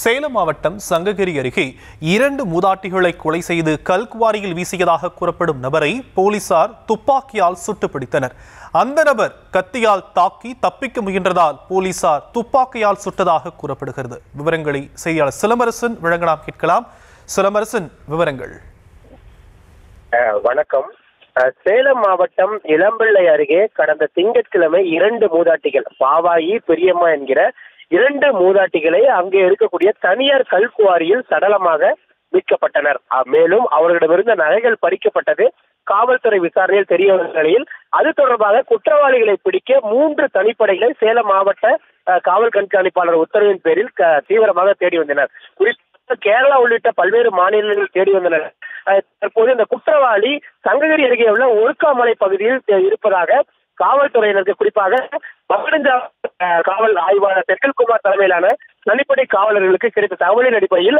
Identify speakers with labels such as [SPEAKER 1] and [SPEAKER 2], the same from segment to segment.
[SPEAKER 1] சேலம் மாவட்டம் சங்ககிரி அருகே 2 மூதாட்டிகளை கொலை செய்து கல்குவாரியில் வீசியதாக கூறப்படும் நபரை போலீசார் துப்பாக்கியால் சுட்டு பிடித்தனர். அந்த நபர் கத்தியால் தாக்கி தப்பிக்க முயன்றதால் போலீசார் துப்பாக்கியால் சுட்டதாக கூறப்படுகிறது. விவரங்களை செய்தியாளர் சிலம்பரசன் வழங்கலாம், கேட்கலாம். சிலம்பரசன், விவரங்கள்.
[SPEAKER 2] வணக்கம். சேலம் மாவட்டம் இளம்பிள்ளை அருகே கடந்த திங்கட்கிழமை 2 மூதாட்டிகள், பாவாயி, பெரியம்மா என்கிற 2 மூதாட்டிகளை அங்கே இருக்கக்கூடிய தனியார் கல்குவாரியில் சடலமாக மீட்கப்பட்டனர். மேலும் அவர்களிடமிருந்த நகைகள் பறிக்கப்பட்டது காவல்துறை விசாரணையில் தெரிய வந்த நிலையில் அது தொடர்பாக குற்றவாளிகளை பிடிக்க 3 தனிப்படைகளை சேலம் மாவட்ட காவல் கண்காணிப்பாளர் உத்தரவின் பேரில் தீவிரமாக தேடி வந்தனர். குறிப்பாக கேரளா உள்ளிட்ட பல்வேறு மாநிலங்களில் தேடி வந்தனர். தற்போது இந்த குற்றவாளி சங்ககிரி அருகே உள்ள ஒழுக்காமலை பகுதியில் இருப்பதாக காவல்துறையினருக்கு, குறிப்பாக காவல் ஆய்வாளர் செந்தில்குமார் தலைமையிலான தனிப்படை காவலர்களுக்கு கிடைத்த தகவலின் அடிப்படையில்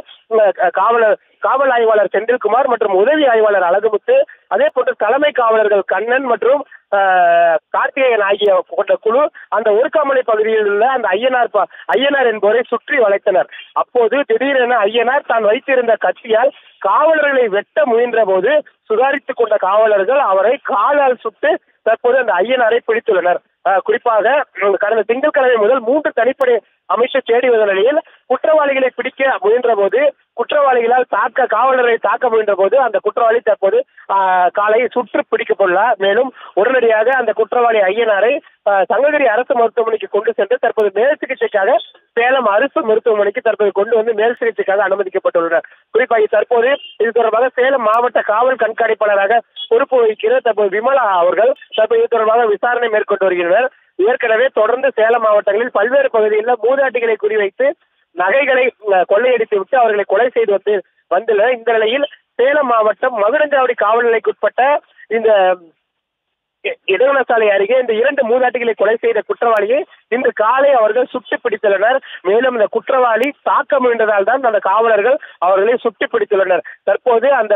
[SPEAKER 2] காவல் ஆய்வாளர் செந்தில்குமார் மற்றும் உதவி ஆய்வாளர் அழகுமுத்து, அதே போன்று தலைமை காவலர்கள் கண்ணன் மற்றும் கார்த்திகேயன் ஆகிய கொண்ட குழு அந்த ஒருக்காமலை பகுதியில் உள்ள அந்த ஐயனார் என்பவரை சுற்றி வளைத்தனர். அப்போது திடீரென ஐயனார் தான் வைத்திருந்த கத்தியால் காவலர்களை வெட்ட முயன்ற போது சுதாரித்துக் கொண்ட காவலர்கள் அவரை காலால் சுட்டு தற்போது அந்த ஐயனாரை பிடித்துள்ளனர். குறிப்பாக கடந்த திங்கட்கிழமை முதல் 3 தனிப்படை அமைச்சர் தேடி வந்த நிலையில் குற்றவாளிகளை பிடிக்க முயன்ற போது குற்றவாளிகளால் காவலரை தாக்க முயன்ற போது அந்த குற்றவாளி தற்போது காலை சுற்று பிடிக்கப்பட்டுள்ளார். மேலும் உடனடியாக அந்த குற்றவாளி ஐயனாரை சங்ககிரி அரசு மருத்துவமனைக்கு கொண்டு சென்று தற்போது மேல் சிகிச்சைக்காக சேலம் அரசு மருத்துவமனைக்கு தற்போது கொண்டு வந்து மேல் சிகிச்சைக்காக அனுமதிக்கப்பட்டுள்ளனர். குறிப்பாக தற்போது இது தொடர்பாக சேலம் மாவட்ட காவல் கண்காணிப்பாளராக பொறுப்பு வகிக்கிற தற்போது விமலா அவர்கள் தற்போது இது தொடர்பாக விசாரணை மேற்கொண்டு வருகின்றனர். ஏற்கனவே தொடர்ந்து சேலம் மாவட்டங்களில் பல்வேறு பகுதிகளில் மூதாட்டிகளை குறிவைத்து நகைகளை கொள்ளையடித்து விட்டு அவர்களை கொலை செய்து வந்துள்ள இந்த நிலையில் சேலம் மாவட்டம் மகுடஞ்சாவடி காவல் நிலையக்குட்பட்ட இந்த இடவனசாலை அருகே இந்த 2 மூதாட்டிகளை கொலை செய்த குற்றவாளியை இன்று காலை அவர்கள் சுட்டு பிடித்துள்ளனர். மேலும் இந்த குற்றவாளி தாக்க முயன்றதால் தான் அந்த காவலர்கள் அவர்களை சுட்டு பிடித்துள்ளனர். தற்போது அந்த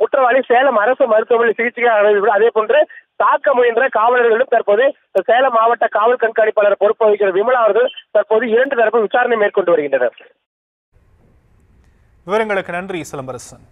[SPEAKER 2] குற்றவாளி சேலம் அரசு மருத்துவமனை சிகிச்சைக்காக, அதே போன்று தாக்க முயன்ற காவலர்களும் தற்போது சேலம் மாவட்ட காவல் கண்காணிப்பாளர் பொறுப்பு வகிக்கிற விமலா அவர்கள் தற்போது 2 தரப்பு விசாரணை மேற்கொண்டு வருகின்றனர்.
[SPEAKER 1] விவரங்களுக்கு நன்றி சிலம்பரசன்.